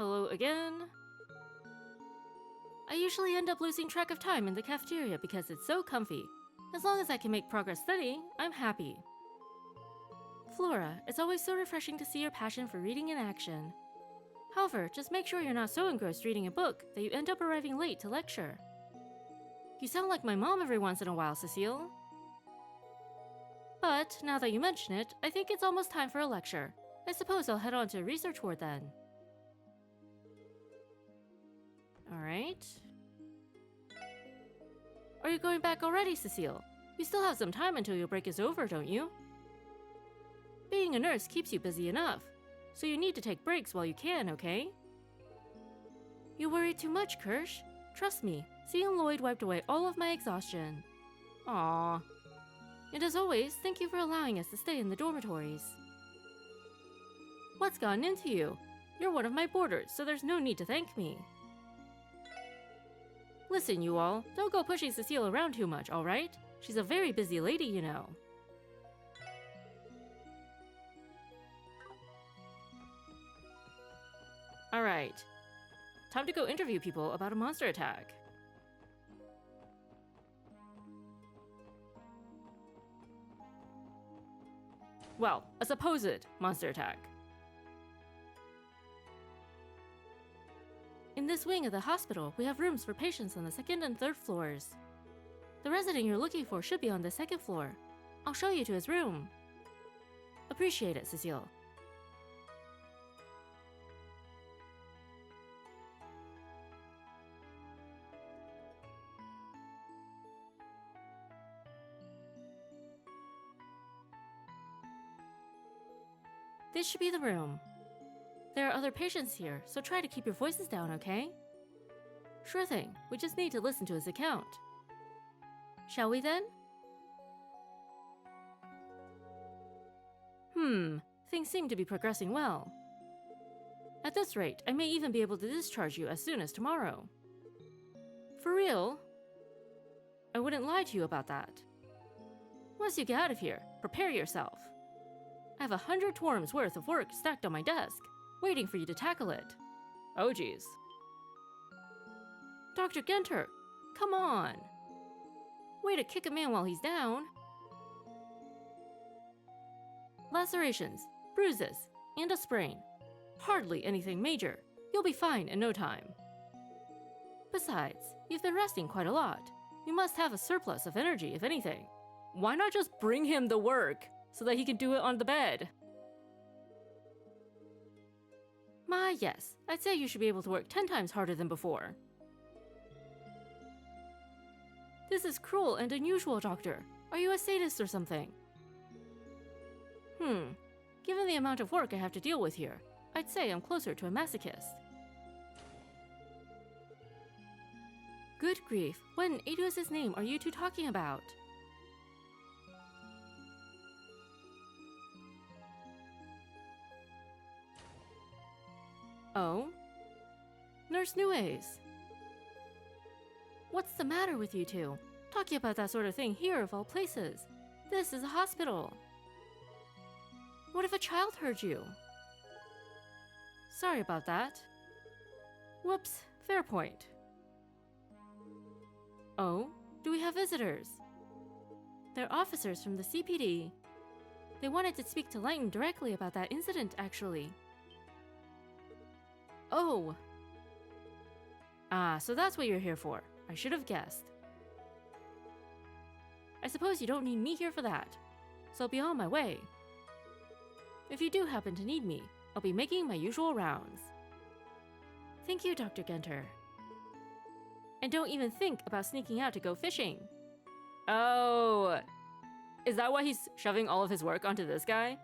Hello again. I usually end up losing track of time in the cafeteria because it's so comfy. As long as I can make progress studying, I'm happy. Flora, it's always so refreshing to see your passion for reading in action. However, just make sure you're not so engrossed reading a book that you end up arriving late to lecture. You sound like my mom every once in a while, Cecile. But, now that you mention it, I think it's almost time for a lecture. I suppose I'll head on to a research ward then. Alright. Are you going back already, Cecile? You still have some time until your break is over, don't you? Being a nurse keeps you busy enough, so you need to take breaks while you can, okay? You worry too much, Kirsch. Trust me, seeing Lloyd wiped away all of my exhaustion. Aww. And as always, thank you for allowing us to stay in the dormitories. What's gotten into you? You're one of my boarders, so there's no need to thank me. Listen, you all, don't go pushing Cecile around too much, alright? She's a very busy lady, you know. Alright. Time to go interview people about a monster attack. Well, a supposed monster attack. In this wing of the hospital, we have rooms for patients on the 2nd and 3rd floors. The resident you're looking for should be on the 2nd floor. I'll show you to his room. Appreciate it, Cecile. This should be the room. There are other patients here, so try to keep your voices down, okay? Sure thing, we just need to listen to his account. Shall we then? Things seem to be progressing well. At this rate, I may even be able to discharge you as soon as tomorrow. For real? I wouldn't lie to you about that. Once you get out of here, prepare yourself. I have 100 tworms worth of work stacked on my desk, waiting for you to tackle it. Oh geez. Dr. Genter, come on! Way to kick a man while he's down. Lacerations, bruises, and a sprain. Hardly anything major. You'll be fine in no time. Besides, you've been resting quite a lot. You must have a surplus of energy, if anything. Why not just bring him the work, so that he can do it on the bed? My, yes, I'd say you should be able to work 10 times harder than before. This is cruel and unusual, Doctor. Are you a sadist or something? Given the amount of work I have to deal with here, I'd say I'm closer to a masochist. Good grief, what in Aduous' name are you two talking about? Oh? Nurse Nuez. What's the matter with you two? Talking about that sort of thing here of all places. This is a hospital. What if a child heard you? Sorry about that. Whoops, fair point. Oh, do we have visitors? They're officers from the CPD. They wanted to speak to Lighton directly about that incident, actually. Oh! Ah, so that's what you're here for. I should have guessed. I suppose you don't need me here for that, so I'll be on my way. If you do happen to need me, I'll be making my usual rounds. Thank you, Dr. Genter. And don't even think about sneaking out to go fishing. Oh! Is that why he's shoving all of his work onto this guy?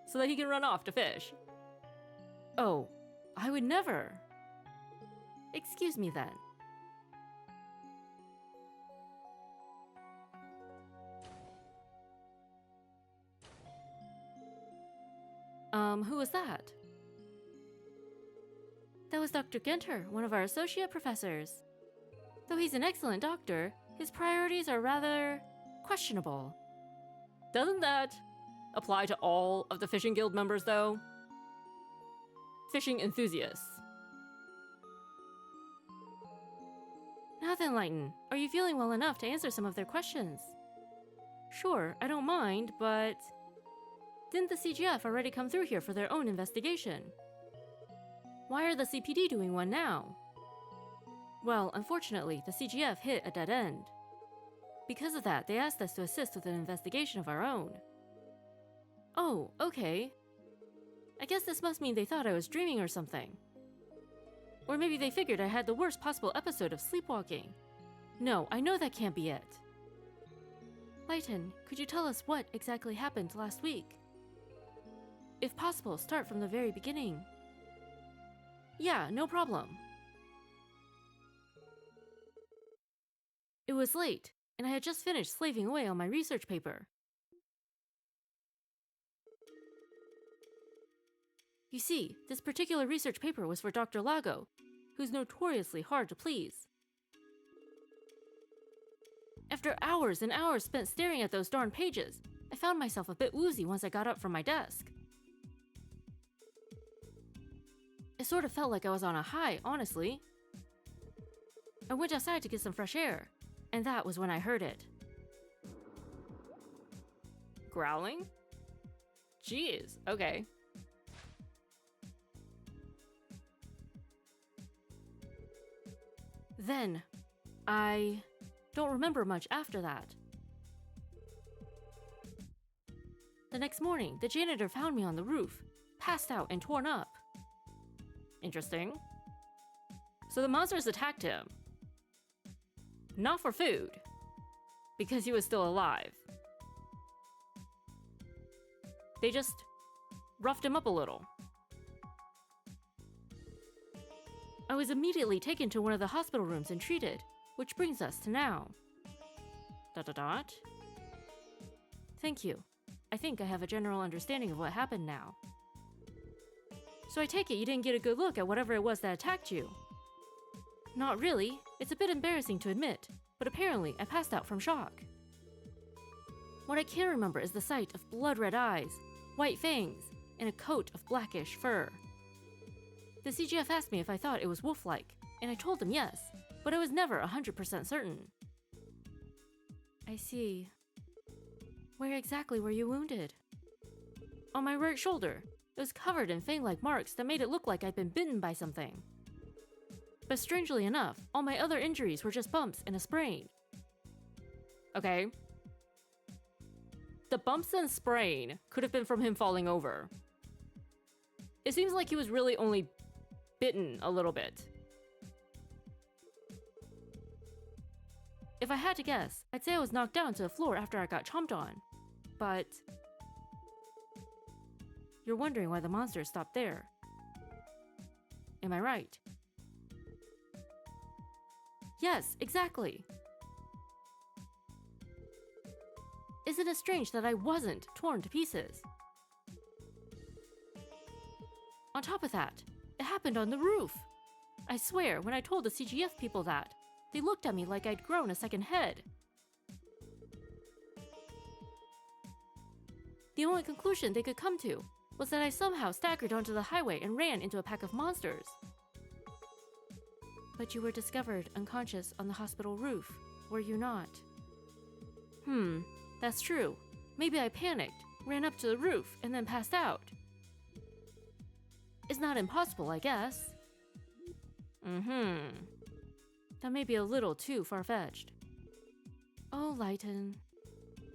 So that he can run off to fish? Oh, I would never. Excuse me then. Who was that? That was Dr. Genter, one of our associate professors. Though he's an excellent doctor, his priorities are rather questionable. Doesn't that apply to all of the Fishing Guild members, though? Fishing enthusiasts. Now then, Lighten, are you feeling well enough to answer some of their questions? Sure, I don't mind, but... Didn't the CGF already come through here for their own investigation? Why are the CPD doing one now? Well, unfortunately, the CGF hit a dead end. Because of that, they asked us to assist with an investigation of our own. Oh, okay. I guess this must mean they thought I was dreaming or something. Or maybe they figured I had the worst possible episode of sleepwalking. No, I know that can't be it. Lighten, could you tell us what exactly happened last week? If possible, start from the very beginning. Yeah, no problem. It was late, and I had just finished slaving away on my research paper. You see, this particular research paper was for Dr. Lago, who's notoriously hard to please. After hours and hours spent staring at those darn pages, I found myself a bit woozy once I got up from my desk. It sort of felt like I was on a high, honestly. I went outside to get some fresh air, and that was when I heard it. Growling? Jeez, okay. Then, I don't remember much after that. The next morning, the janitor found me on the roof, passed out and torn up. Interesting. So the monsters attacked him. Not for food, because he was still alive. They just roughed him up a little. I was immediately taken to one of the hospital rooms and treated, which brings us to now. ... Thank you. I think I have a general understanding of what happened now. So I take it you didn't get a good look at whatever it was that attacked you? Not really. It's a bit embarrassing to admit, but apparently I passed out from shock. What I can remember is the sight of blood-red eyes, white fangs, and a coat of blackish fur. The CGF asked me if I thought it was wolf-like, and I told them yes, but I was never 100% certain. I see. Where exactly were you wounded? On my right shoulder. It was covered in fang-like marks that made it look like I'd been bitten by something. But strangely enough, all my other injuries were just bumps and a sprain. Okay. The bumps and sprain could have been from him falling over. It seems like he was really only bitten a little bit. If I had to guess, I'd say I was knocked down to the floor after I got chomped on. But... You're wondering why the monsters stopped there. Am I right? Yes, exactly. Isn't it strange that I wasn't torn to pieces? On top of that, it happened on the roof. I swear, when I told the CGF people that, they looked at me like I'd grown a second head. The only conclusion they could come to was that I somehow staggered onto the highway and ran into a pack of monsters. But you were discovered unconscious on the hospital roof, were you not? That's true. Maybe I panicked, ran up to the roof, and then passed out. It's not impossible, I guess. That may be a little too far-fetched. Oh, Lighten.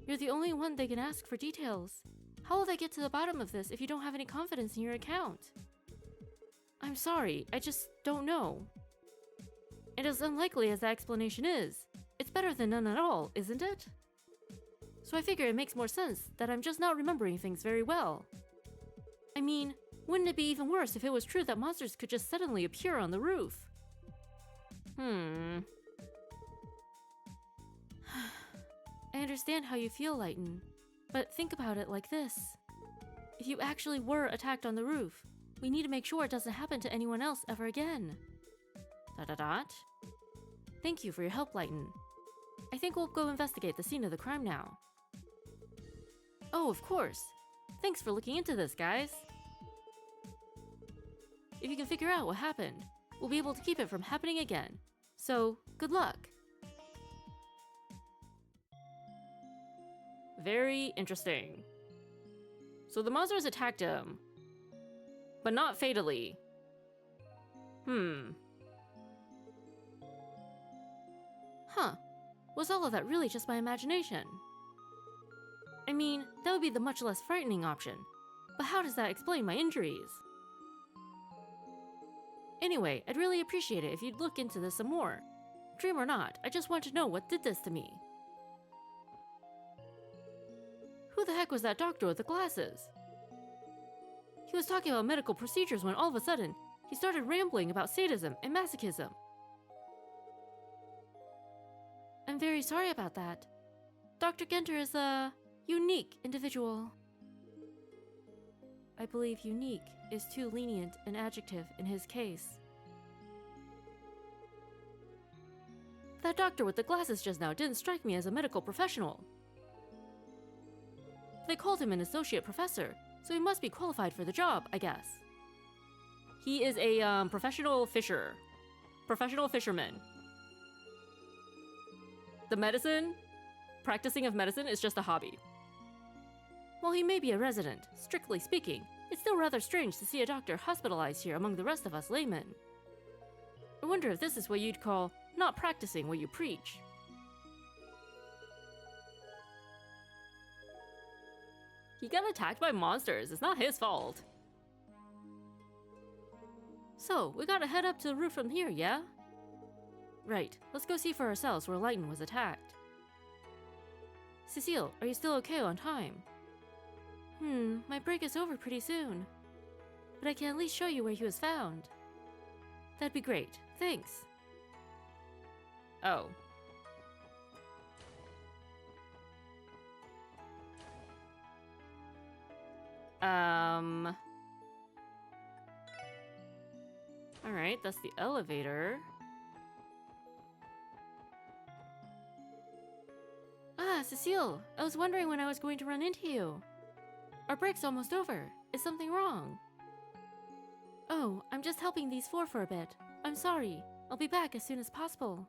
You're the only one they can ask for details. How will they get to the bottom of this if you don't have any confidence in your account? I'm sorry, I just don't know. And as unlikely as that explanation is, it's better than none at all, isn't it? So I figure it makes more sense that I'm just not remembering things very well. I mean, wouldn't it be even worse if it was true that monsters could just suddenly appear on the roof? I understand how you feel, Lighten. But think about it like this. If you actually were attacked on the roof, we need to make sure it doesn't happen to anyone else ever again. ... Thank you for your help, Lighten. I think we'll go investigate the scene of the crime now. Oh, of course. Thanks for looking into this, guys. If you can figure out what happened, we'll be able to keep it from happening again. So, good luck. very interesting. So the monsters attacked him, but not fatally. Huh. Was all of that really just my imagination? I mean, that would be the much less frightening option, but how does that explain my injuries? Anyway, I'd really appreciate it if you'd look into this some more. Dream or not, I just want to know what did this to me. Who the heck was that doctor with the glasses? He was talking about medical procedures when all of a sudden, he started rambling about sadism and masochism. I'm very sorry about that. Dr. Genter is a unique individual. I believe unique is too lenient an adjective in his case. That doctor with the glasses just now didn't strike me as a medical professional. They called him an associate professor, so he must be qualified for the job, I guess. He is a professional fisher. Professional fisherman. The practicing of medicine is just a hobby. While he may be a resident, strictly speaking, it's still rather strange to see a doctor hospitalized here among the rest of us laymen. I wonder if this is what you'd call not practicing what you preach. He got attacked by monsters. It's not his fault. So, we gotta head up to the roof from here, yeah? Right, let's go see for ourselves where Lighton was attacked. Cecile, are you still okay on time? My break is over pretty soon. But I can at least show you where he was found. That'd be great, thanks. Oh. Alright, that's the elevator. Ah, Cecile, I was wondering when I was going to run into you. Our break's almost over. Is something wrong? Oh, I'm just helping these four for a bit. I'm sorry. I'll be back as soon as possible.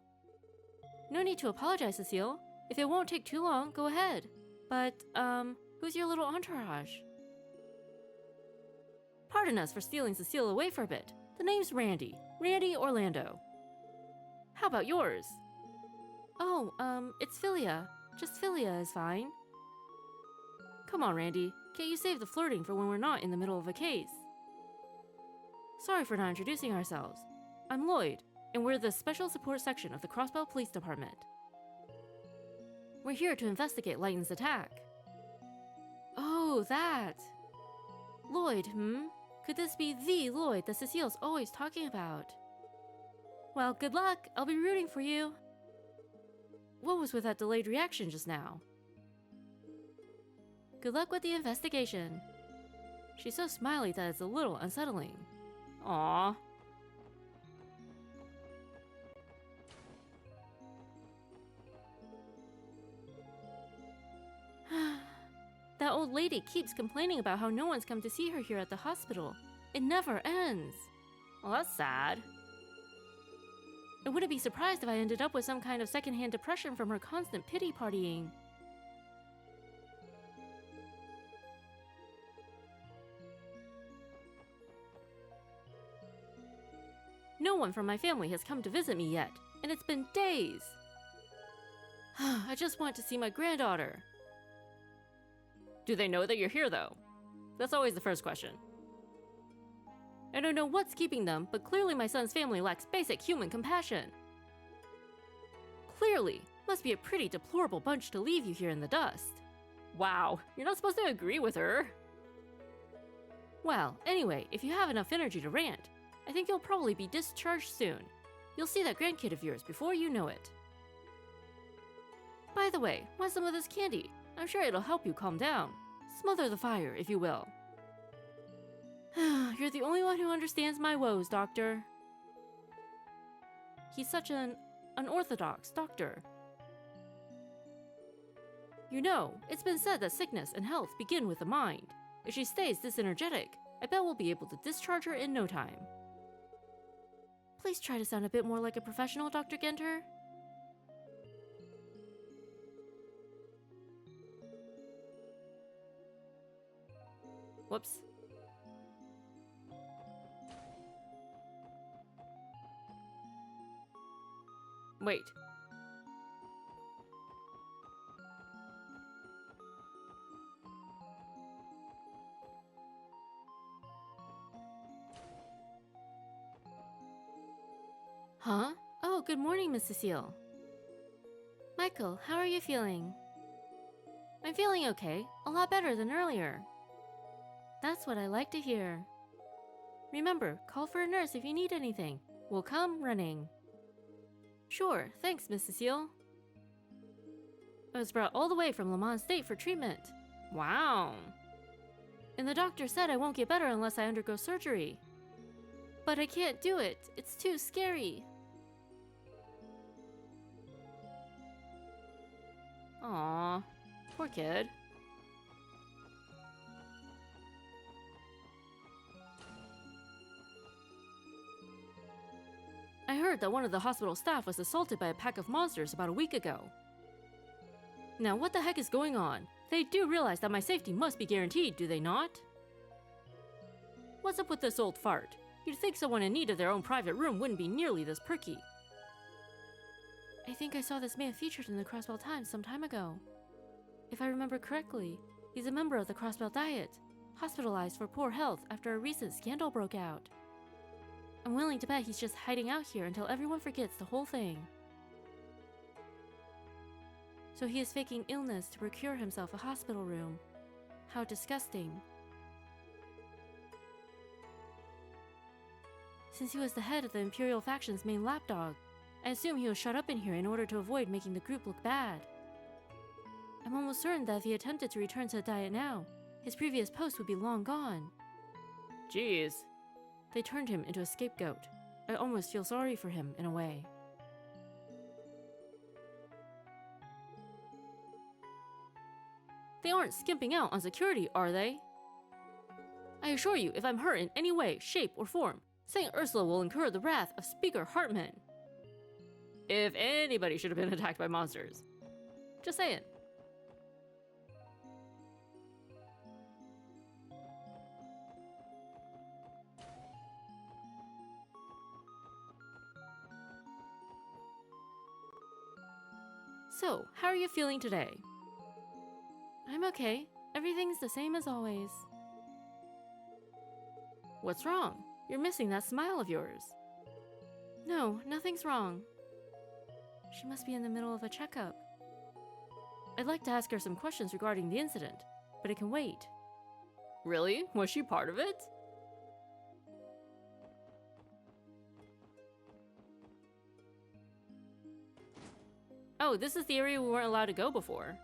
No need to apologize, Cecile. If it won't take too long, go ahead. But, who's your little entourage? Pardon us for stealing Cecile away for a bit. The name's Randy. Randy Orlando. How about yours? Oh, it's Philia. Just Philia is fine. Come on, Randy. Can't you save the flirting for when we're not in the middle of a case? Sorry for not introducing ourselves. I'm Lloyd, and we're the Special Support Section of the Crossbell Police Department. We're here to investigate Lighton's attack. Oh, that. Lloyd, Could this be the Lloyd that Cecile's always talking about? Well, good luck. I'll be rooting for you. What was with that delayed reaction just now? Good luck with the investigation. She's so smiley that it's a little unsettling. Aww. That old lady keeps complaining about how no one's come to see her here at the hospital. It never ends. Well, that's sad. I wouldn't be surprised if I ended up with some kind of secondhand depression from her constant pity partying. No one from my family has come to visit me yet, and it's been days. I just want to see my granddaughter. Do they know that you're here, though? That's always the first question. I don't know what's keeping them, but clearly my son's family lacks basic human compassion. Clearly, must be a pretty deplorable bunch to leave you here in the dust. Wow, you're not supposed to agree with her. Well, anyway, if you have enough energy to rant, I think you'll probably be discharged soon. You'll see that grandkid of yours before you know it. By the way, want some of this candy? I'm sure it'll help you calm down. Smother the fire, if you will. You're the only one who understands my woes, Doctor. He's such an unorthodox doctor. You know, it's been said that sickness and health begin with the mind. If she stays this energetic, I bet we'll be able to discharge her in no time. Please try to sound a bit more like a professional, Dr. Genter. Whoops. Wait. Huh? Oh, good morning, Miss Cecile. Michael, how are you feeling? I'm feeling okay, a lot better than earlier. That's what I like to hear. Remember, call for a nurse if you need anything. We'll come running. Sure, thanks, Miss Cecile. I was brought all the way from Le Mans State for treatment. Wow. And the doctor said I won't get better unless I undergo surgery. But I can't do it. It's too scary. Aww, poor kid. I heard that one of the hospital staff was assaulted by a pack of monsters about a week ago. Now what the heck is going on? They do realize that my safety must be guaranteed, do they not? What's up with this old fart? You'd think someone in need of their own private room wouldn't be nearly this perky. I think I saw this man featured in the Crossbell Times some time ago. If I remember correctly, he's a member of the Crossbell Diet, hospitalized for poor health after a recent scandal broke out. I'm willing to bet he's just hiding out here until everyone forgets the whole thing. So he is faking illness to procure himself a hospital room. How disgusting. Since he was the head of the Imperial faction's main lapdog, I assume he was shut up in here in order to avoid making the group look bad. I'm almost certain that if he attempted to return to the Diet now, his previous post would be long gone. Jeez. They turned him into a scapegoat. I almost feel sorry for him in a way. They aren't skimping out on security, are they? I assure you, if I'm hurt in any way, shape, or form, St. Ursula will incur the wrath of Speaker Hartman. If anybody should have been attacked by monsters. Just saying. So, how are you feeling today? I'm okay. Everything's the same as always. What's wrong? You're missing that smile of yours. No, nothing's wrong. She must be in the middle of a checkup. I'd like to ask her some questions regarding the incident, but it can wait. Really? Was she part of it? Oh, this is the area we weren't allowed to go before.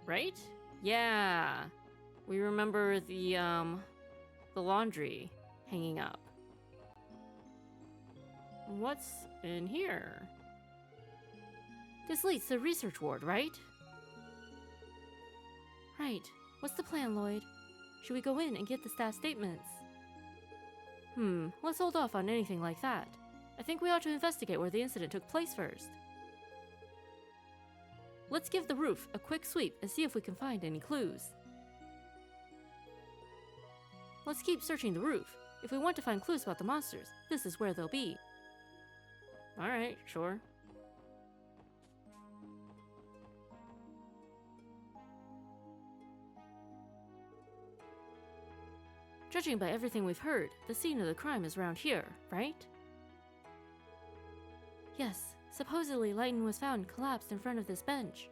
Right? Yeah. We remember the laundry hanging up. What's in here? This leads to the research ward, right? Right. What's the plan, Lloyd? Should we go in and get the staff statements? Let's hold off on anything like that. I think we ought to investigate where the incident took place first. Let's give the roof a quick sweep and see if we can find any clues. Let's keep searching the roof. If we want to find clues about the monsters, this is where they'll be. Alright, sure. Judging by everything we've heard, the scene of the crime is around here, right? Yes, supposedly Lighton was found collapsed in front of this bench.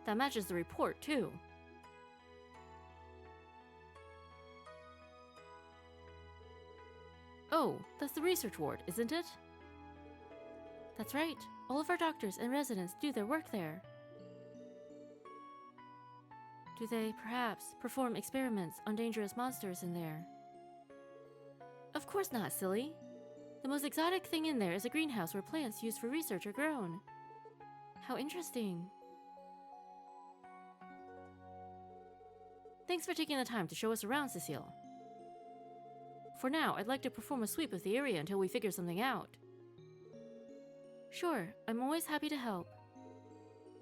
That matches the report, too. Oh, that's the research ward, isn't it? That's right. All of our doctors and residents do their work there. Do they, perhaps, perform experiments on dangerous monsters in there? Of course not, silly. The most exotic thing in there is a greenhouse where plants used for research are grown. How interesting. Thanks for taking the time to show us around, Cecile. For now, I'd like to perform a sweep of the area until we figure something out. Sure, I'm always happy to help.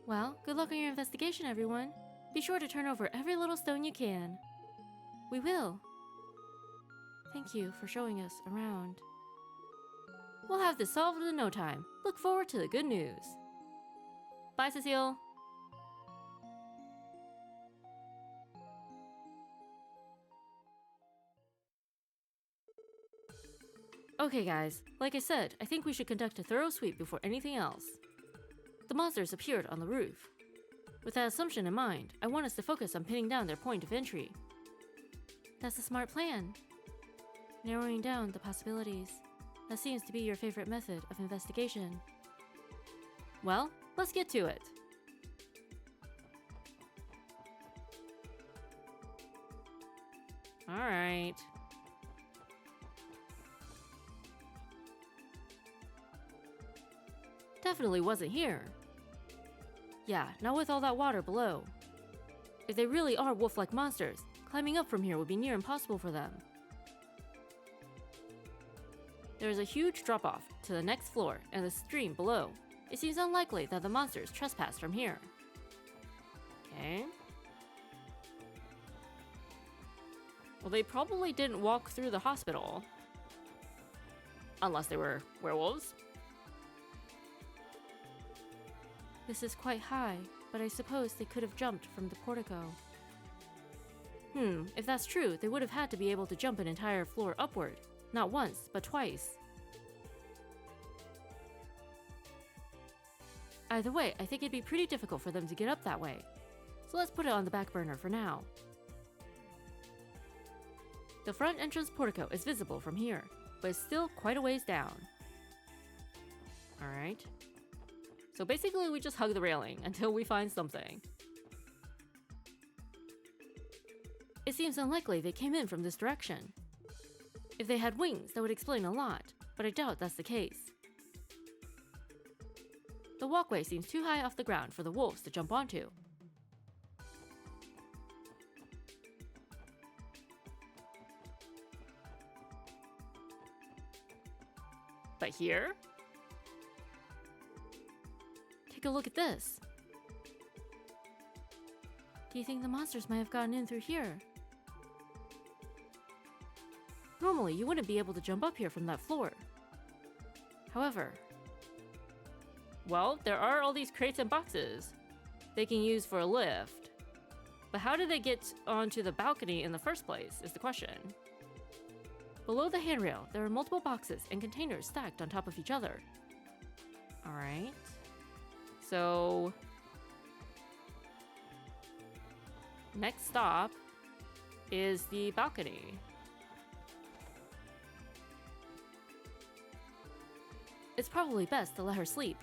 Well, good luck on your investigation, everyone. Be sure to turn over every little stone you can. We will. Thank you for showing us around. We'll have this solved in no time. Look forward to the good news. Bye, Cecile. Okay guys, like I said, I think we should conduct a thorough sweep before anything else. The monsters appeared on the roof. With that assumption in mind, I want us to focus on pinning down their point of entry. That's a smart plan. Narrowing down the possibilities. That seems to be your favorite method of investigation. Well, let's get to it. Alright. Definitely wasn't here. Yeah, not with all that water below. If they really are wolf-like monsters, climbing up from here would be near impossible for them. There is a huge drop-off to the next floor and the stream below. It seems unlikely that the monsters trespassed from here. Okay. Well, they probably didn't walk through the hospital. Unless they were werewolves. This is quite high, but I suppose they could have jumped from the portico. If that's true, they would have had to be able to jump an entire floor upward. Not once, but twice. Either way, I think it'd be pretty difficult for them to get up that way. So let's put it on the back burner for now. The front entrance portico is visible from here, but it's still quite a ways down. Alright. So basically we just hug the railing until we find something. It seems unlikely they came in from this direction. If they had wings, that would explain a lot, but I doubt that's the case. The walkway seems too high off the ground for the wolves to jump onto. But here? Take a look at this. Do you think the monsters might have gotten in through here? Normally, you wouldn't be able to jump up here from that floor. However, well, there are all these crates and boxes they can use for a lift. But how did they get onto the balcony in the first place is the question. Below the handrail, there are multiple boxes and containers stacked on top of each other. Alright. So next stop is the balcony. It's probably best to let her sleep.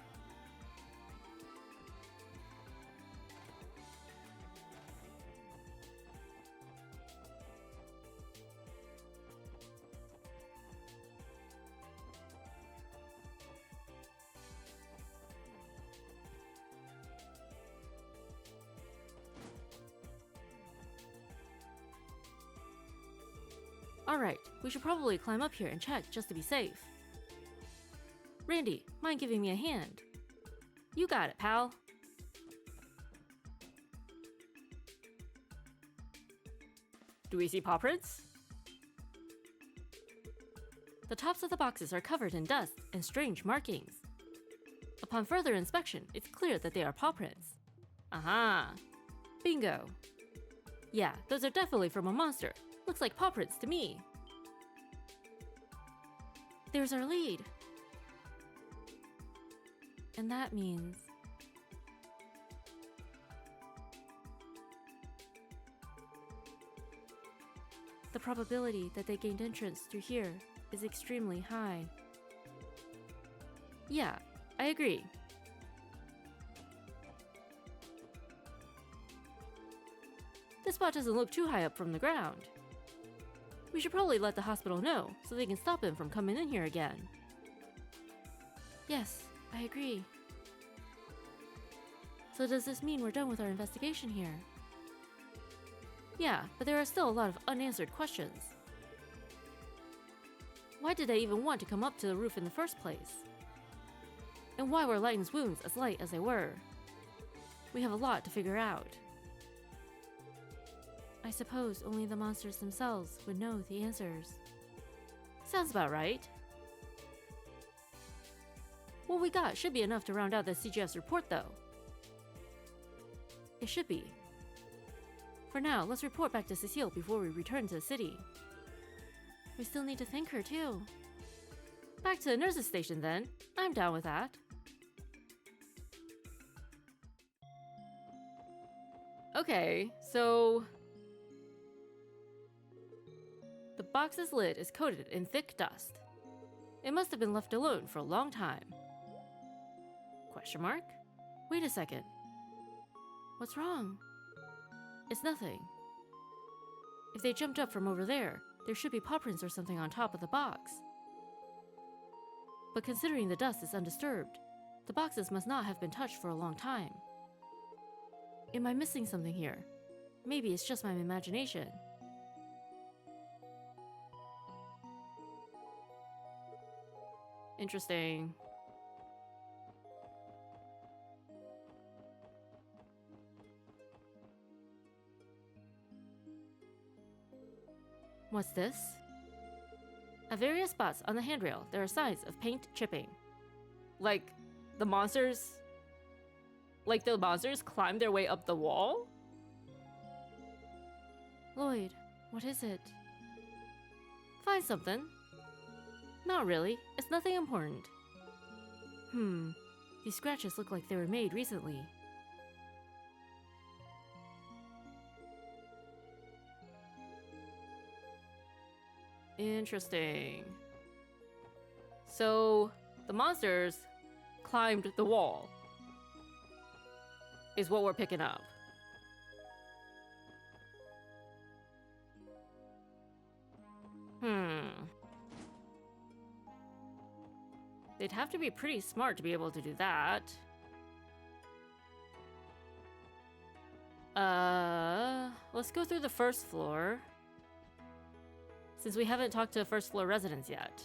Alright, we should probably climb up here and check just to be safe. Randy, mind giving me a hand? You got it, pal. Do we see paw prints? The tops of the boxes are covered in dust and strange markings. Upon further inspection, it's clear that they are paw prints. Aha! Bingo! Yeah, those are definitely from a monster. Looks like paw prints to me. There's our lead. And that means the probability that they gained entrance through here is extremely high. Yeah, I agree. This spot doesn't look too high up from the ground. We should probably let the hospital know so they can stop him from coming in here again. Yes, I agree. So does this mean we're done with our investigation here? Yeah, but there are still a lot of unanswered questions. Why did they even want to come up to the roof in the first place? And why were Lighten's wounds as light as they were? We have a lot to figure out. I suppose only the monsters themselves would know the answers. Sounds about right. What we got should be enough to round out the CGF's report, though. It should be. For now, let's report back to Cecile before we return to the city. We still need to thank her, too. Back to the nurse's station, then. I'm down with that. Okay, so... the box's lid is coated in thick dust. It must have been left alone for a long time. Question mark? Wait a second. What's wrong? It's nothing. If they jumped up from over there, there should be paw prints or something on top of the box. But considering the dust is undisturbed, the boxes must not have been touched for a long time. Am I missing something here? Maybe it's just my imagination. Interesting. What's this? At various spots on the handrail, there are signs of paint chipping. Like the monsters climb their way up the wall? Lloyd, what is it? Find something. Not really. It's nothing important. These scratches look like they were made recently. Interesting. So, the monsters climbed the wall, is what we're picking up. They'd have to be pretty smart to be able to do that. Let's go through the first floor, since we haven't talked to first floor residents yet.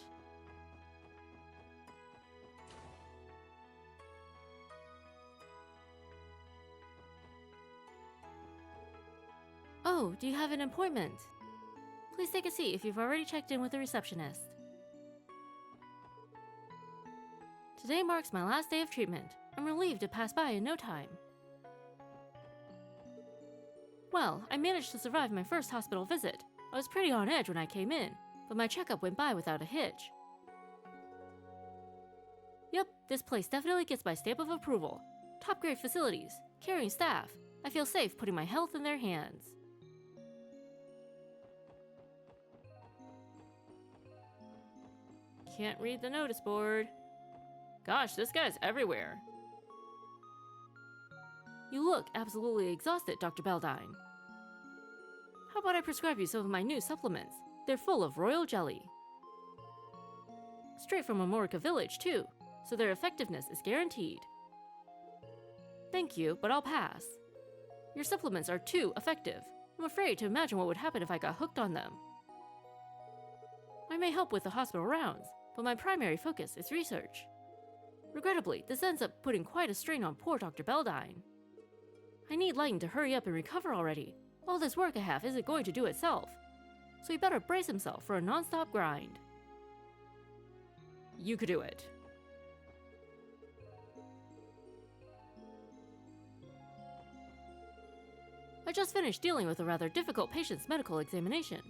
Oh, do you have an appointment? Please take a seat if you've already checked in with the receptionist. Today marks my last day of treatment. I'm relieved it passed by in no time. Well, I managed to survive my first hospital visit. I was pretty on edge when I came in, but my checkup went by without a hitch. Yep, this place definitely gets my stamp of approval. Top-grade facilities, caring staff. I feel safe putting my health in their hands. Can't read the notice board. Gosh, this guy's everywhere. You look absolutely exhausted, Dr. Beldine. How about I prescribe you some of my new supplements? They're full of royal jelly. Straight from Amorica Village, too, so their effectiveness is guaranteed. Thank you, but I'll pass. Your supplements are too effective. I'm afraid to imagine what would happen if I got hooked on them. I may help with the hospital rounds, but my primary focus is research. Regrettably, this ends up putting quite a strain on poor Dr. Beldine. I need Lighten to hurry up and recover already. All this work I have isn't going to do itself, so he better brace himself for a non-stop grind. You could do it. I just finished dealing with a rather difficult patient's medical examination.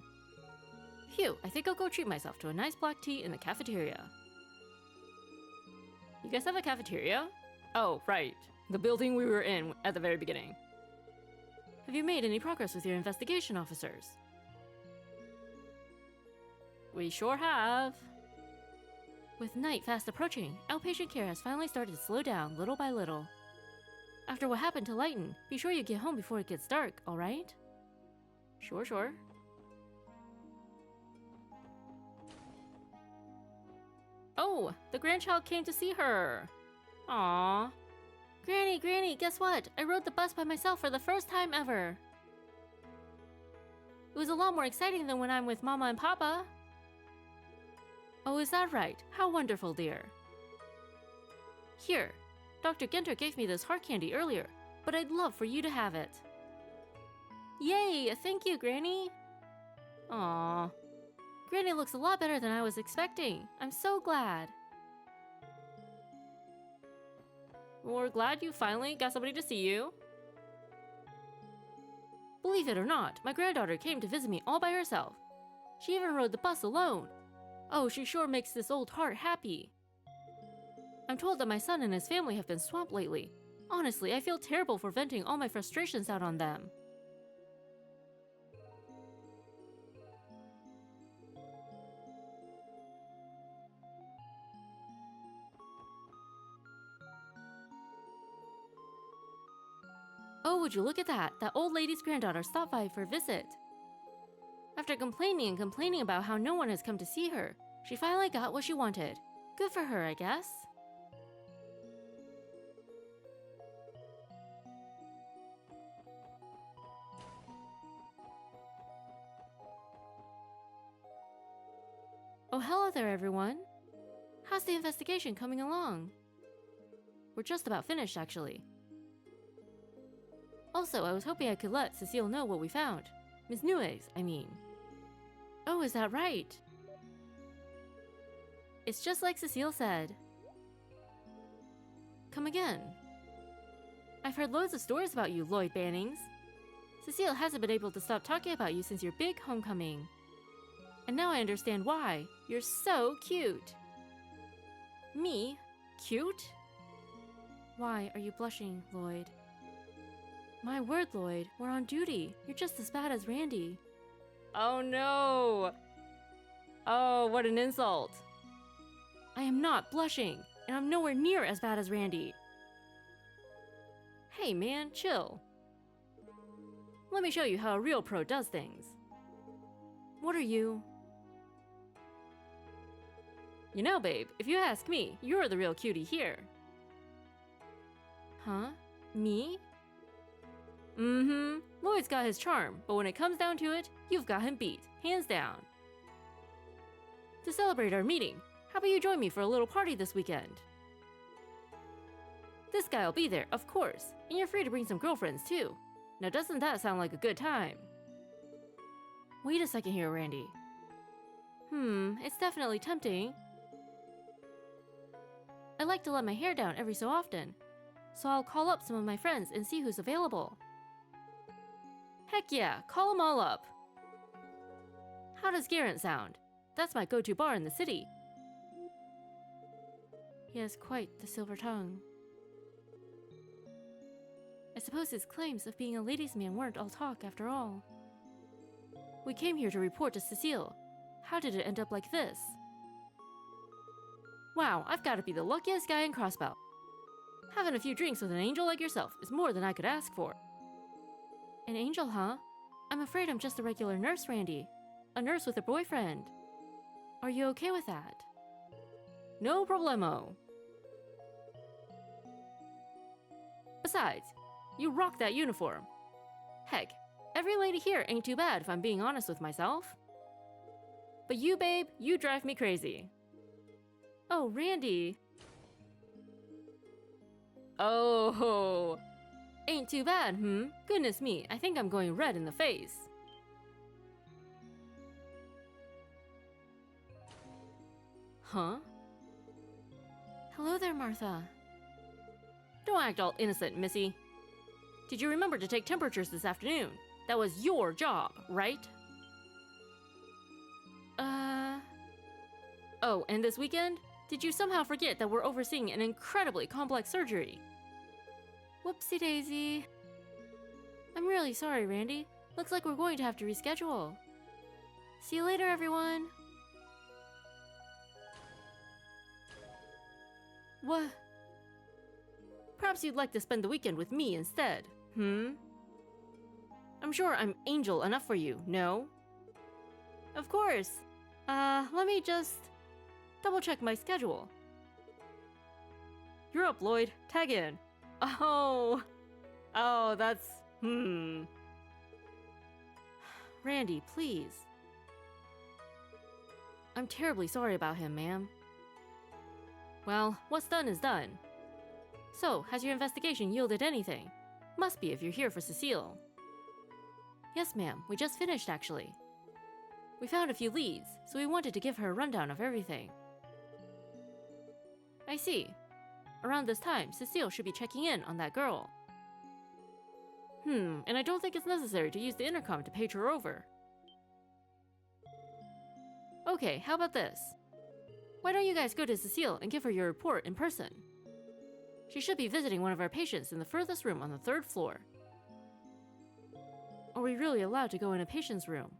Phew, I think I'll go treat myself to a nice black tea in the cafeteria. You guys have a cafeteria? Oh, right. The building we were in at the very beginning. Have you made any progress with your investigation officers? We sure have. With night fast approaching, outpatient care has finally started to slow down little by little. After what happened to Lighten, be sure you get home before it gets dark, alright? Sure. Oh, the grandchild came to see her. Aww. Granny, guess what? I rode the bus by myself for the first time ever. It was a lot more exciting than when I'm with Mama and Papa. Oh, is that right? How wonderful, dear. Here, Dr. Genter gave me this heart candy earlier, but I'd love for you to have it. Yay! Thank you, Granny! Aww. Granny looks a lot better than I was expecting. I'm so glad. We're glad you finally got somebody to see you. Believe it or not, my granddaughter came to visit me all by herself. She even rode the bus alone. Oh, she sure makes this old heart happy. I'm told that my son and his family have been swamped lately. Honestly, I feel terrible for venting all my frustrations out on them. Oh, would you look at that? That old lady's granddaughter stopped by for a visit. After complaining and complaining about how no one has come to see her, she finally got what she wanted. Good for her, I guess. Oh, hello there, everyone. How's the investigation coming along? We're just about finished, actually. Also, I was hoping I could let Cecile know what we found. Ms. Nuez, I mean. Oh, is that right? It's just like Cecile said. Come again. I've heard loads of stories about you, Lloyd Bannings. Cecile hasn't been able to stop talking about you since your big homecoming. And now I understand why. You're so cute. Me? Cute? Why are you blushing, Lloyd? My word, Lloyd, we're on duty. You're just as bad as Randy. Oh no! Oh, what an insult. I am not blushing, and I'm nowhere near as bad as Randy. Hey man, chill. Let me show you how a real pro does things. What are you? You know, babe, if you ask me, you're the real cutie here. Huh? Me? Mm-hmm. Lloyd's got his charm, but when it comes down to it, you've got him beat, hands down. To celebrate our meeting, how about you join me for a little party this weekend? This guy'll be there, of course, and you're free to bring some girlfriends too. Now doesn't that sound like a good time? Wait a second here, Randy. It's definitely tempting. I like to let my hair down every so often, so I'll call up some of my friends and see who's available. Heck yeah, call them all up. How does Garrett sound? That's my go-to bar in the city. He has quite the silver tongue. I suppose his claims of being a ladies' man weren't all talk after all. We came here to report to Cecile. How did it end up like this? Wow, I've got to be the luckiest guy in Crossbell. Having a few drinks with an angel like yourself is more than I could ask for. An angel, huh? I'm afraid I'm just a regular nurse, Randy. A nurse with a boyfriend. Are you okay with that? No problemo. Besides, you rock that uniform. Heck, every lady here ain't too bad if I'm being honest with myself. But you, babe, you drive me crazy. Oh, Randy. Oh, ain't too bad, Goodness me, I think I'm going red in the face. Huh? Hello there, Martha. Don't act all innocent, Missy. Did you remember to take temperatures this afternoon? That was your job, right? Oh, and this weekend? Did you somehow forget that we're overseeing an incredibly complex surgery? Whoopsie daisy. I'm really sorry, Randy. Looks like we're going to have to reschedule. See you later, everyone. What? Perhaps you'd like to spend the weekend with me instead, I'm sure I'm angel enough for you, no? Of course. Let me just double check my schedule. You're up, Lloyd. Tag in. Oh, that's, Randy, please. I'm terribly sorry about him, ma'am. Well, what's done is done. So, has your investigation yielded anything? Must be if you're here for Cecile. Yes, ma'am. We just finished, actually. We found a few leads, so we wanted to give her a rundown of everything. I see. Around this time, Cecile should be checking in on that girl. And I don't think it's necessary to use the intercom to page her over. Okay, how about this? Why don't you guys go to Cecile and give her your report in person? She should be visiting one of our patients in the furthest room on the 3rd floor. Are we really allowed to go in a patient's room?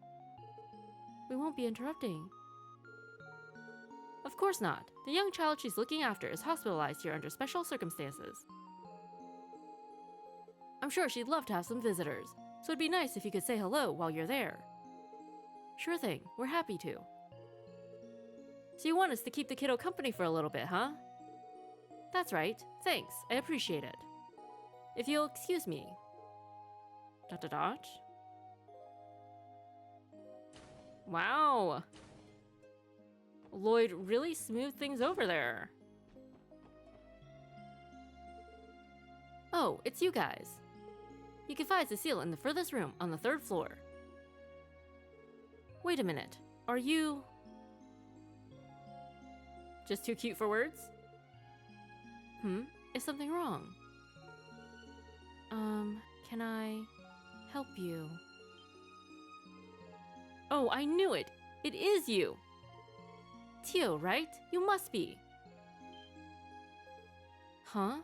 We won't be interrupting. Of course not. The young child she's looking after is hospitalized here under special circumstances. I'm sure she'd love to have some visitors, so it'd be nice if you could say hello while you're there. Sure thing, we're happy to. So you want us to keep the kiddo company for a little bit, huh? That's right. Thanks, I appreciate it. If you'll excuse me. ... Wow! Lloyd really smoothed things over there. Oh, it's you guys. You can find Cecile in the furthest room on the 3rd floor. Wait a minute. Are you... just too cute for words? Is something wrong? Can I help you? Oh, I knew it! It is you! Tio, right? You must be. Huh?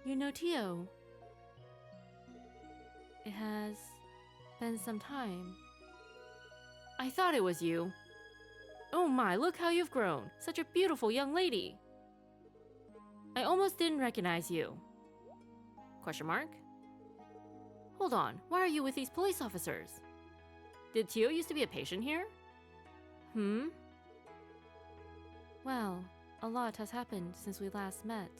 You know Tio? It has been some time. I thought it was you. Oh my, look how you've grown. Such a beautiful young lady. I almost didn't recognize you. Question mark? Hold on, why are you with these police officers? Did Tio used to be a patient here? Well, a lot has happened since we last met.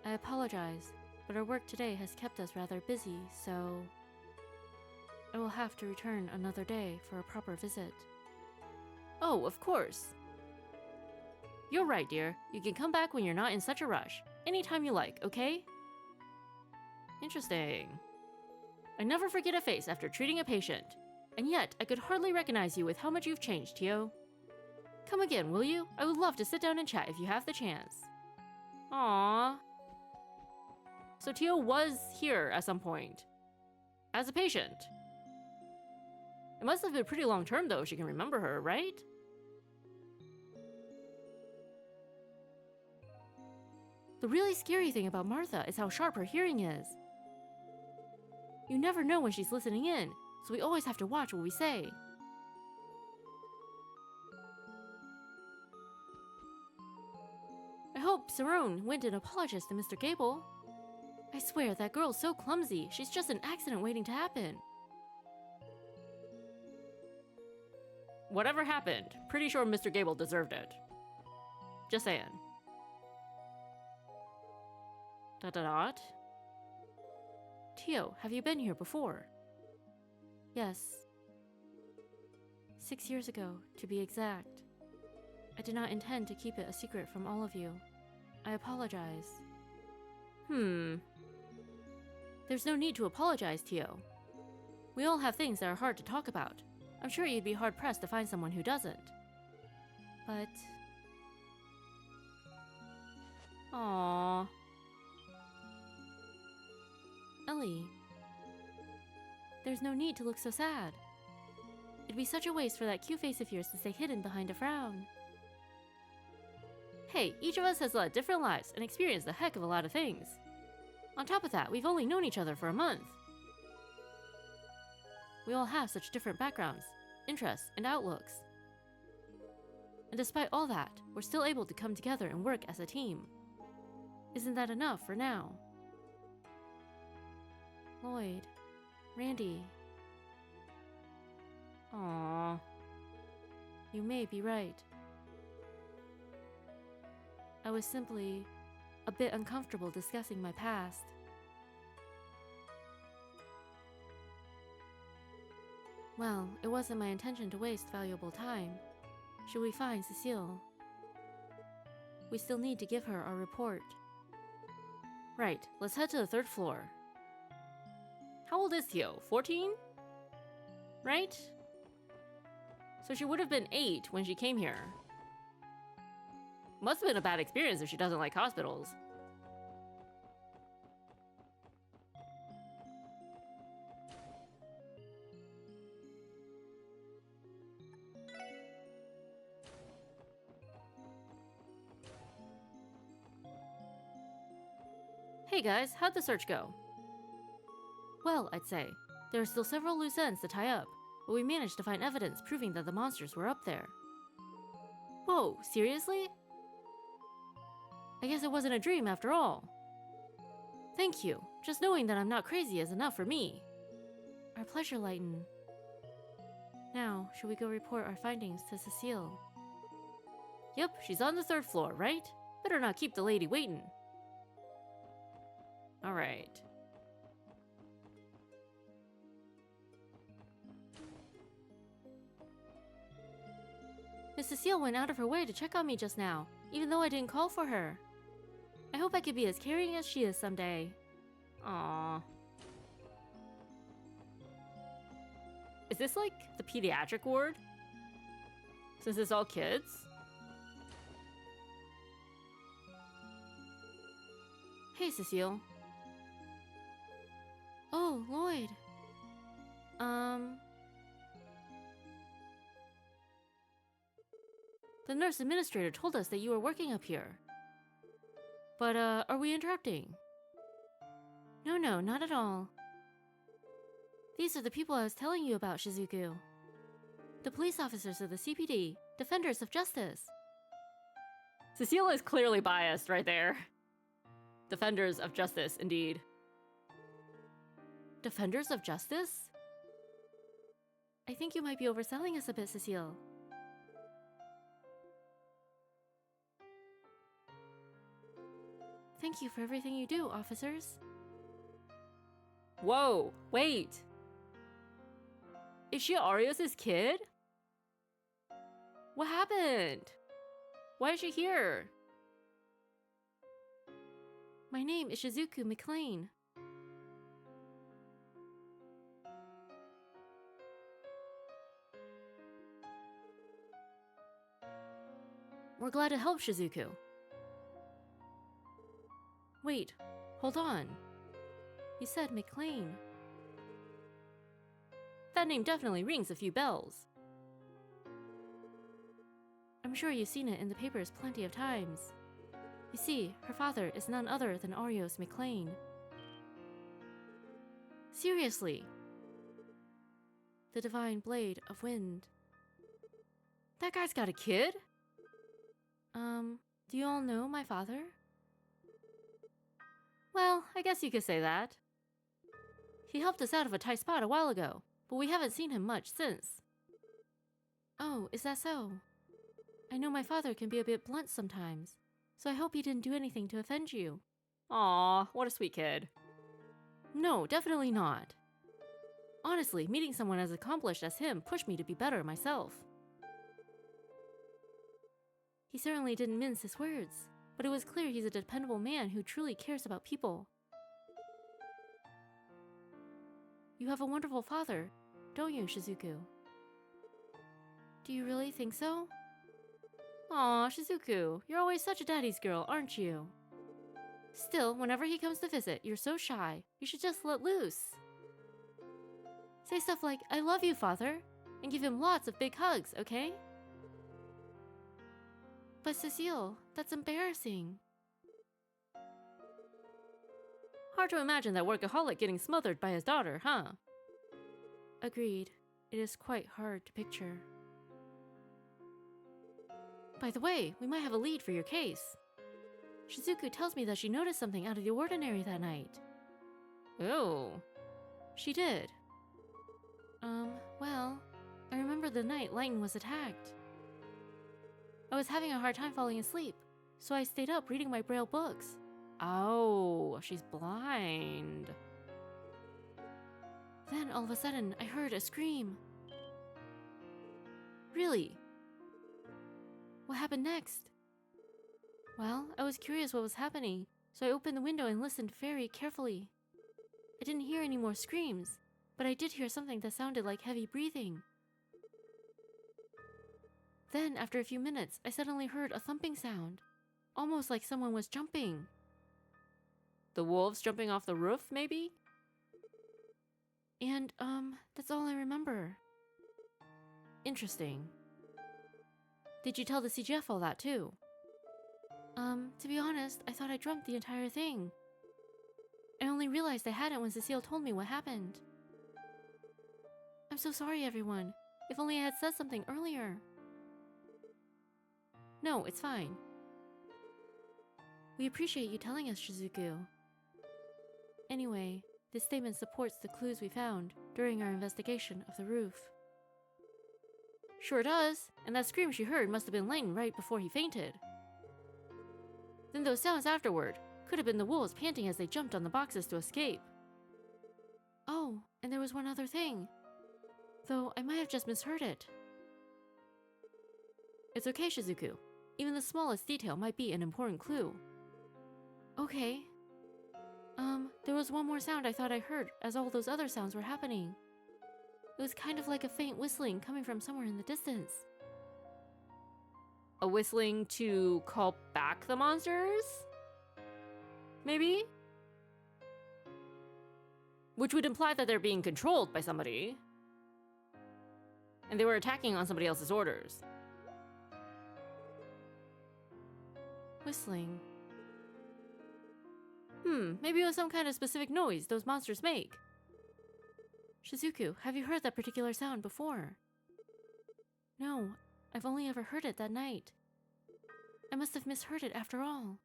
I apologize, but our work today has kept us rather busy, so... I will have to return another day for a proper visit. Oh, of course. You're right, dear. You can come back when you're not in such a rush. Anytime you like, okay? Interesting. I never forget a face after treating a patient. And yet, I could hardly recognize you with how much you've changed, Tio. Come again, will you? I would love to sit down and chat if you have the chance. Aww. So Tio was here at some point. As a patient. It must have been pretty long term though if she can remember her, right? The really scary thing about Martha is how sharp her hearing is. You never know when she's listening in, so we always have to watch what we say. I hope Sarone went and apologized to Mr. Gable. I swear, that girl's so clumsy. She's just an accident waiting to happen. Whatever happened, pretty sure Mr. Gable deserved it. Just saying. ... Tio, have you been here before? Yes. 6 years ago, to be exact. I did not intend to keep it a secret from all of you. I apologize. There's no need to apologize, Tio. We all have things that are hard to talk about. I'm sure you'd be hard-pressed to find someone who doesn't. But... Aww. Ellie. There's no need to look so sad. It'd be such a waste for that cute face of yours to stay hidden behind a frown. Hey, each of us has led different lives and experienced a heck of a lot of things. On top of that, we've only known each other for a month. We all have such different backgrounds, interests, and outlooks. And despite all that, we're still able to come together and work as a team. Isn't that enough for now? Lloyd, Randy. Aww. You may be right. I was simply a bit uncomfortable discussing my past. Well, it wasn't my intention to waste valuable time. Should we find Cecile? We still need to give her our report. Right, let's head to the 3rd floor. How old is Theo? 14? Right? So she would have been 8 when she came here. Must have been a bad experience if she doesn't like hospitals. Hey guys, how'd the search go? Well, I'd say. There are still several loose ends to tie up, but we managed to find evidence proving that the monsters were up there. Whoa, seriously? I guess it wasn't a dream after all. Thank you. Just knowing that I'm not crazy is enough for me. Our pleasure, Lighten. Now, should we go report our findings to Cecile? Yep, she's on the 3rd floor, right? Better not keep the lady waiting. Alright. Miss Cecile went out of her way to check on me just now, even though I didn't call for her. I hope I could be as caring as she is someday. Aww. Is this like the pediatric ward? Since it's all kids? Hey, Cecile. Oh, Lloyd. The nurse administrator told us that you were working up here. But, are we interrupting? No, not at all. These are the people I was telling you about, Shizuku. The police officers of the CPD, defenders of justice. Cecile is clearly biased right there. Defenders of justice, indeed. Defenders of justice? I think you might be overselling us a bit, Cecile. Thank you for everything you do, officers. Whoa, wait. Is she Arios' kid? What happened? Why is she here? My name is Shizuku McLean. We're glad to help, Shizuku. Wait, hold on. You said McLean. That name definitely rings a few bells. I'm sure you've seen it in the papers plenty of times. You see, her father is none other than Arios McLean. Seriously. The Divine Blade of Wind. That guy's got a kid? Do you all know my father? Well, I guess you could say that. He helped us out of a tight spot a while ago, but we haven't seen him much since. Oh, is that so? I know my father can be a bit blunt sometimes, so I hope he didn't do anything to offend you. Aw, what a sweet kid. No, definitely not. Honestly, meeting someone as accomplished as him pushed me to be better myself. He certainly didn't mince his words, but it was clear he's a dependable man who truly cares about people. You have a wonderful father, don't you, Shizuku? Do you really think so? Aw, Shizuku, you're always such a daddy's girl, aren't you? Still, whenever he comes to visit, you're so shy. You should just let loose. Say stuff like, I love you, father, and give him lots of big hugs, okay? But Cecile, that's embarrassing. Hard to imagine that workaholic getting smothered by his daughter, huh? Agreed. It is quite hard to picture. By the way, we might have a lead for your case. Shizuku tells me that she noticed something out of the ordinary that night. Oh. She did. Well, I remember the night Lighten was attacked. I was having a hard time falling asleep, so I stayed up reading my Braille books. Oh, she's blind. Then all of a sudden, I heard a scream. Really? What happened next? Well, I was curious what was happening, so I opened the window and listened very carefully. I didn't hear any more screams, but I did hear something that sounded like heavy breathing. Then, after a few minutes, I suddenly heard a thumping sound, almost like someone was jumping. The wolves jumping off the roof, maybe? And, that's all I remember. Interesting. Did you tell the CGF all that too? To be honest, I thought I dreamt the entire thing. I only realized I hadn't when Cecile told me what happened. I'm so sorry, everyone. If only I had said something earlier. No, it's fine. We appreciate you telling us, Shizuku. Anyway, this statement supports the clues we found during our investigation of the roof. Sure does, and that scream she heard must have been Layton right before he fainted. Then those sounds afterward could have been the wolves panting as they jumped on the boxes to escape. Oh, and there was one other thing. Though I might have just misheard it. It's okay, Shizuku. Even the smallest detail might be an important clue. Okay. There was one more sound I thought I heard as all those other sounds were happening. It was kind of like a faint whistling coming from somewhere in the distance. A whistling to call back the monsters? Maybe? Which would imply that they're being controlled by somebody. And they were attacking on somebody else's orders. Whistling. Maybe it was some kind of specific noise those monsters make. Shizuku, have you heard that particular sound before? No, I've only ever heard it that night. I must have misheard it after all.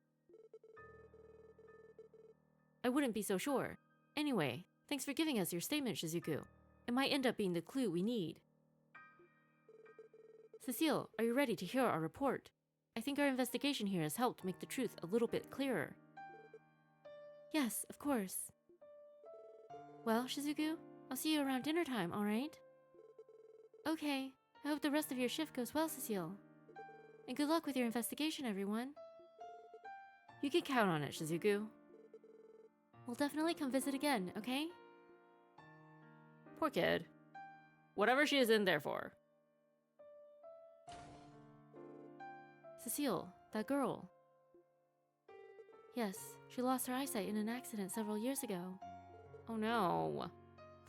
I wouldn't be so sure. Anyway, thanks for giving us your statement, Shizuku. It might end up being the clue we need. Cecile, are you ready to hear our report? I think our investigation here has helped make the truth a little bit clearer. Yes, of course. Well, Shizuku, I'll see you around dinner time, alright? Okay, I hope the rest of your shift goes well, Cecile. And good luck with your investigation, everyone. You can count on it, Shizuku. We'll definitely come visit again, okay? Poor kid. Whatever she is in there for. Cecile, that girl. Yes, she lost her eyesight in an accident several years ago. Oh no.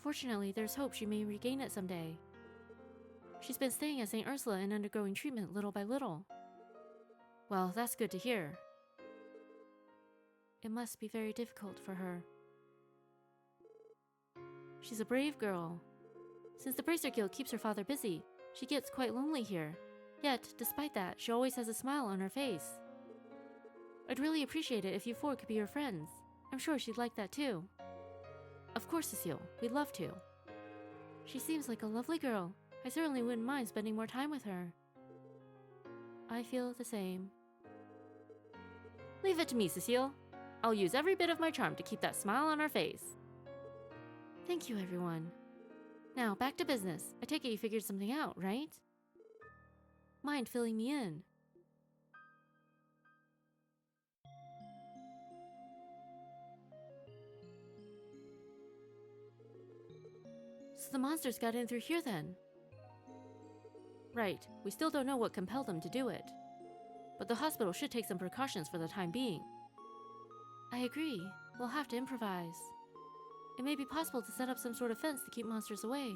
Fortunately, there's hope she may regain it someday. She's been staying at St. Ursula and undergoing treatment little by little. Well, that's good to hear. It must be very difficult for her. She's a brave girl. Since the Bracer Guild keeps her father busy, she gets quite lonely here. Yet, despite that, she always has a smile on her face. I'd really appreciate it if you four could be her friends. I'm sure she'd like that too. Of course, Cecile. We'd love to. She seems like a lovely girl. I certainly wouldn't mind spending more time with her. I feel the same. Leave it to me, Cecile. I'll use every bit of my charm to keep that smile on her face. Thank you, everyone. Now, back to business. I take it you figured something out, right? Mind filling me in? So the monsters got in through here then? Right, we still don't know what compelled them to do it. But the hospital should take some precautions for the time being. I agree, we'll have to improvise. It may be possible to set up some sort of fence to keep monsters away.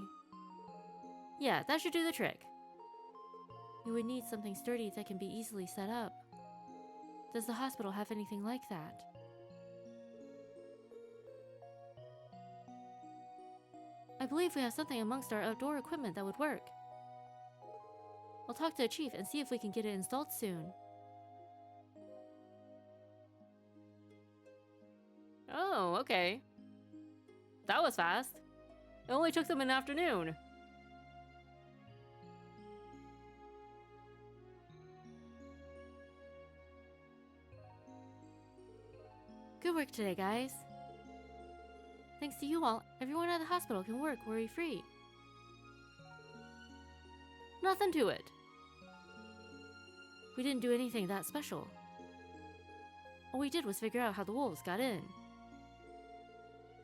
Yeah, that should do the trick. We would need something sturdy that can be easily set up. Does the hospital have anything like that? I believe we have something amongst our outdoor equipment that would work. I'll talk to the chief and see if we can get it installed soon. Oh, okay. That was fast. It only took them an afternoon. Good work today, guys. Thanks to you all, everyone at the hospital can work worry-free. Nothing to it. We didn't do anything that special. All we did was figure out how the wolves got in.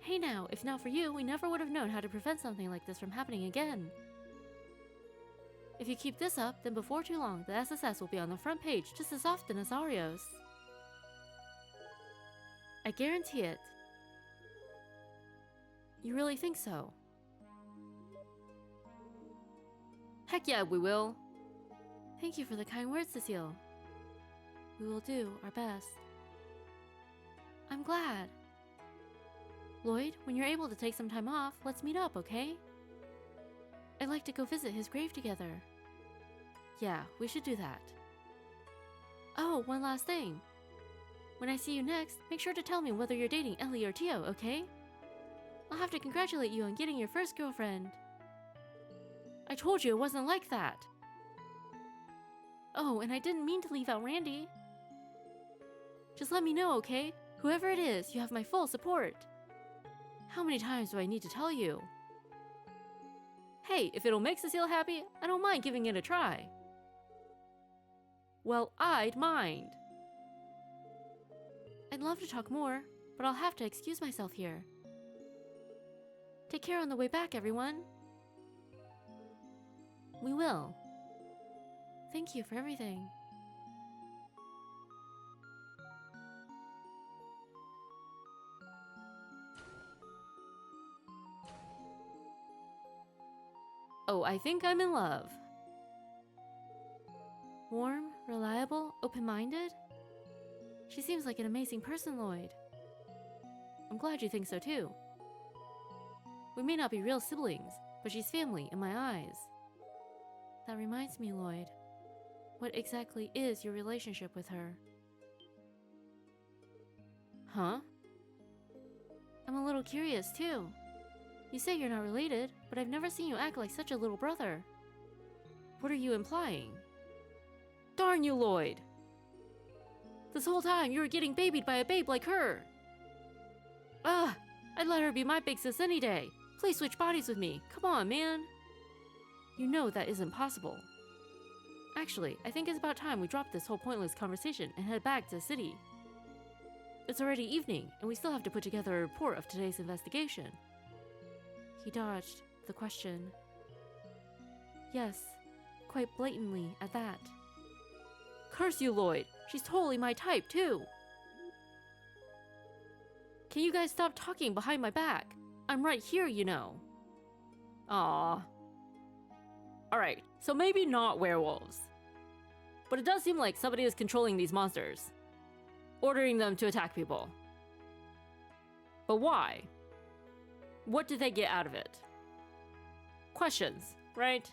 Hey now, if not for you, we never would have known how to prevent something like this from happening again. If you keep this up, then before too long, the SSS will be on the front page just as often as Arios. I guarantee it. You really think so? Heck yeah, we will. Thank you for the kind words, Cecile. We will do our best. I'm glad. Lloyd, when you're able to take some time off, let's meet up, okay? I'd like to go visit his grave together. Yeah, we should do that. Oh, one last thing. When I see you next, make sure to tell me whether you're dating Ellie or Tio, okay? I'll have to congratulate you on getting your first girlfriend. I told you it wasn't like that. Oh, and I didn't mean to leave out Randy. Just let me know, okay? Whoever it is, you have my full support. How many times do I need to tell you? Hey, if it'll make Cecile happy, I don't mind giving it a try. Well, I'd mind. I'd love to talk more, but I'll have to excuse myself here. Take care on the way back, everyone. We will. Thank you for everything. Oh, I think I'm in love. Warm, reliable, open-minded? She seems like an amazing person, Lloyd. I'm glad you think so too. We may not be real siblings, but she's family in my eyes. That reminds me, Lloyd. What exactly is your relationship with her? Huh? I'm a little curious too. You say you're not related, but I've never seen you act like such a little brother. What are you implying? Darn you, Lloyd! This whole time you were getting babied by a babe like her! Ugh! I'd let her be my big sis any day! Please switch bodies with me! Come on, man! You know that isn't possible. Actually, I think it's about time we drop this whole pointless conversation and head back to the city. It's already evening, and we still have to put together a report of today's investigation. He dodged the question. Yes, quite blatantly at that. Curse you, Lloyd! She's totally my type, too! Can you guys stop talking behind my back? I'm right here, you know. Aww. Alright, so maybe not werewolves. But it does seem like somebody is controlling these monsters. Ordering them to attack people. But why? What did they get out of it? Questions, right?